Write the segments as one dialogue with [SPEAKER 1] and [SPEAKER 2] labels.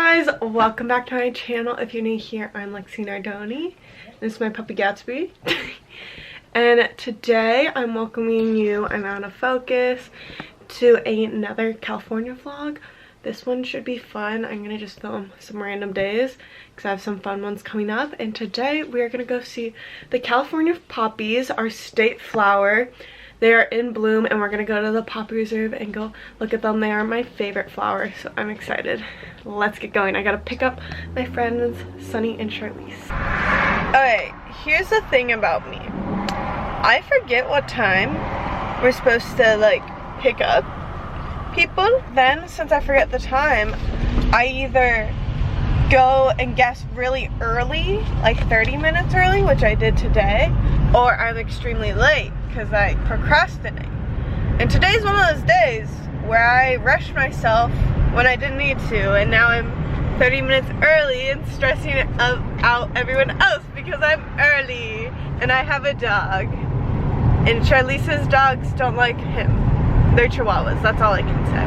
[SPEAKER 1] guys, welcome back to my channel. If you're new here, I'm Lexi Nardoni. This is my puppy Gatsby. And today I'm welcoming you, I'm out of focus, to another California vlog. This one should be fun. I'm gonna just film some random days because I have some fun ones coming up. And today we're gonna go see the California poppies, our state flower. They are in bloom and we're gonna go to the poppy reserve and go look at them. They are my favorite flowers, so I'm excited. Let's get going. I gotta pick up my friends Sunny and Charlize. Okay, here's the thing about me. I forget what time we're supposed to like pick up people. Then since I forget the time, I either go and guess really early, like 30 minutes early, which I did today, or I'm extremely late because I procrastinate. And today's one of those days where I rushed myself when I didn't need to, and now I'm 30 minutes early and stressing out everyone else because I'm early and I have a dog. And Charlize's dogs don't like him. They're chihuahuas, that's all I can say.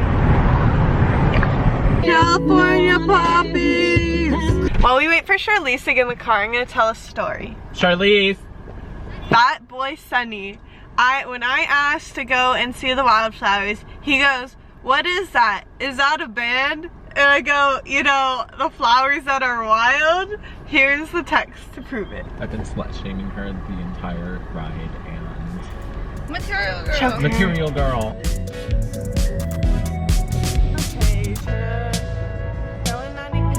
[SPEAKER 1] Yeah. California poppies! While we wait for Charlize to get in the car, I'm gonna tell a story.
[SPEAKER 2] Charlize!
[SPEAKER 1] That boy Sunny, when I asked to go and see the wildflowers, he goes, "What is that? Is that a band?" And I go, "You know, the flowers that are wild?" Here's the text to prove it.
[SPEAKER 2] I've been slut-shaming her the entire ride and...
[SPEAKER 3] Material girl.
[SPEAKER 2] Material girl.
[SPEAKER 1] Okay,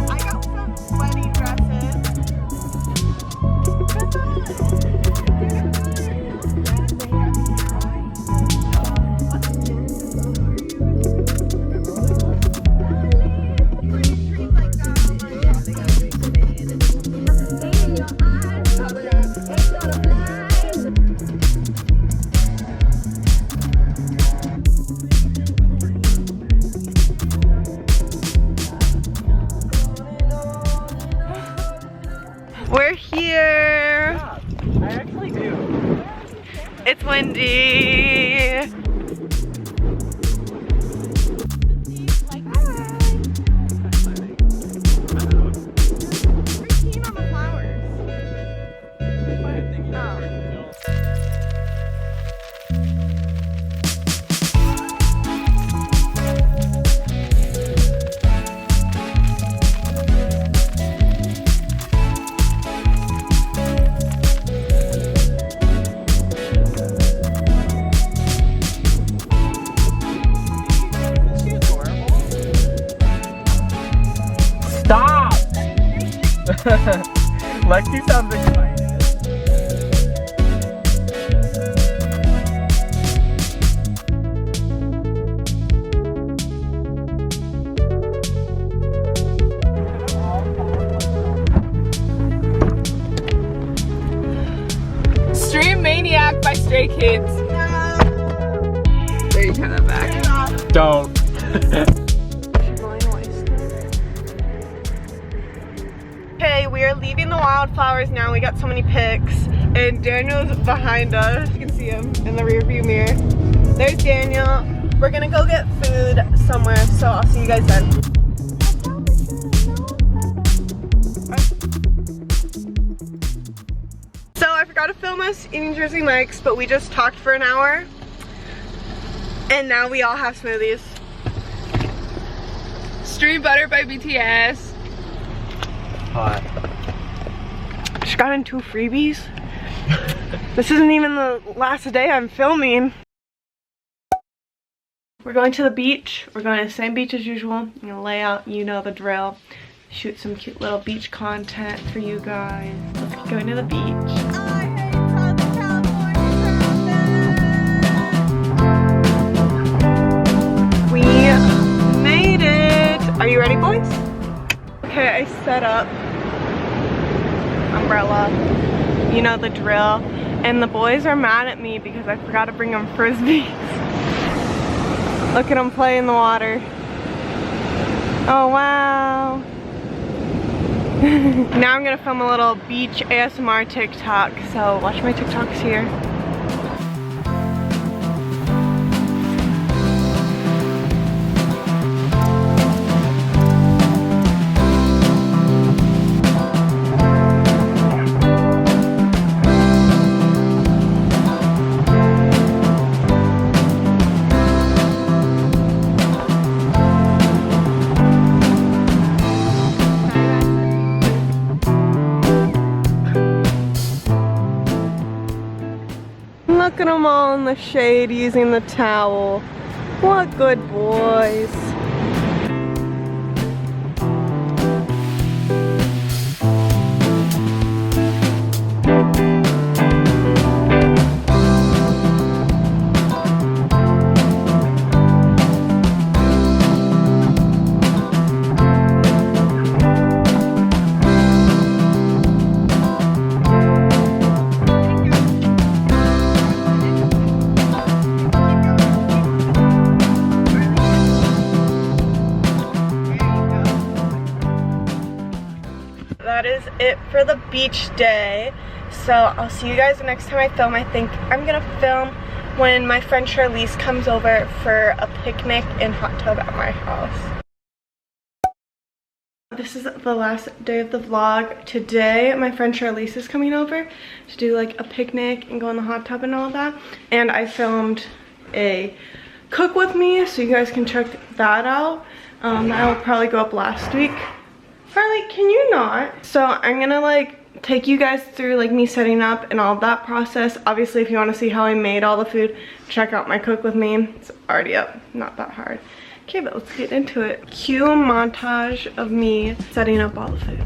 [SPEAKER 1] I got some sweaty dresses. We're here.
[SPEAKER 2] Yeah, I actually do.
[SPEAKER 1] It's windy.
[SPEAKER 2] Stop! Lexi sounds excited.
[SPEAKER 3] Stream Maniac by Stray Kids. There, you turn that back.
[SPEAKER 2] Don't.
[SPEAKER 1] Okay, we are leaving the wildflowers now. We got so many pics, and Daniel's behind us. You can see him in the rearview mirror. There's Daniel. We're gonna go get food somewhere, so I'll see you guys then. So I forgot to film us eating Jersey Mike's, but we just talked for an hour, and now we all have smoothies.
[SPEAKER 3] Stream Butter by BTS.
[SPEAKER 2] Hot.
[SPEAKER 1] Just got in 2 freebies. This isn't even the last day I'm filming. We're going to the beach. We're going to the same beach as usual. I'm gonna lay out, you know the drill. Shoot some cute little beach content for you guys. Let's get going to the beach. We made it. Are you ready, boys? Okay, I set up umbrella, you know the drill, and the boys are mad at me because I forgot to bring them frisbees. Look at them play in the water. Oh wow. Now I'm gonna film a little beach ASMR TikTok, so watch my TikToks here. at them all in the shade using the towel. What good boys. That is it for the beach day. So I'll see you guys the next time I film. I think I'm gonna film when my friend Charlize comes over for a picnic in hot tub at my house. This is the last day of the vlog. Today my friend Charlize is coming over to do like a picnic and go in the hot tub and all that. And I filmed a cook with me, so you guys can check that out. That will probably go up last week. Harley, can you not? So I'm gonna like take you guys through like me setting up and all that process. Obviously, if you want to see how I made all the food, check out my cook with me. It's already up, not that hard. Okay, but let's get into it. Cue a montage of me setting up all the food.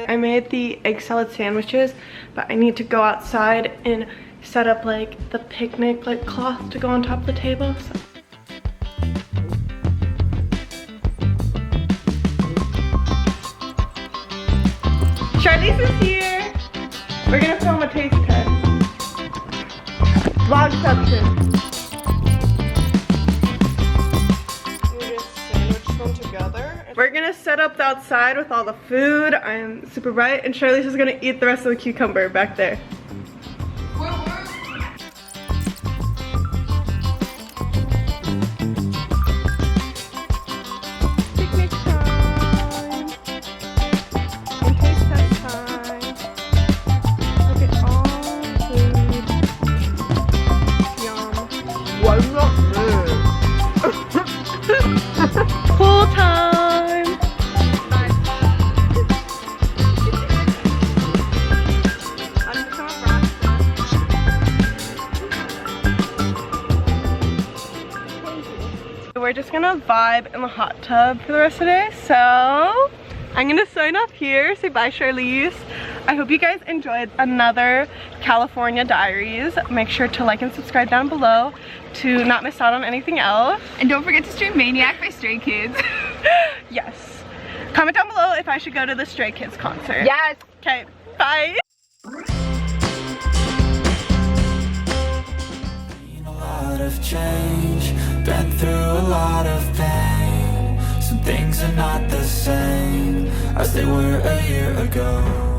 [SPEAKER 1] I made the egg salad sandwiches, but I need to go outside and set up like the picnic like cloth to go on top of the table. So. Charlize is here. We're gonna film a taste test. Vlogception. We're gonna set up the outside with all the food. I'm super bright, and Charlize is gonna eat the rest of the cucumber back there. Picnic time. And taste test time. Look at all the food. Yum. Why not there? Pool time. We're just gonna vibe in the hot tub for the rest of the day. So I'm gonna sign off here. Say bye, Charlize. I hope you guys enjoyed another California Diaries. Make sure to like and subscribe down below to not miss out on anything else.
[SPEAKER 3] And don't forget to stream Maniac by Stray Kids.
[SPEAKER 1] Yes. Comment down below if I should go to the Stray Kids concert.
[SPEAKER 3] Yes.
[SPEAKER 1] Okay, bye.
[SPEAKER 4] Of change, been through a lot of pain. Some things are not the same as they were a year ago.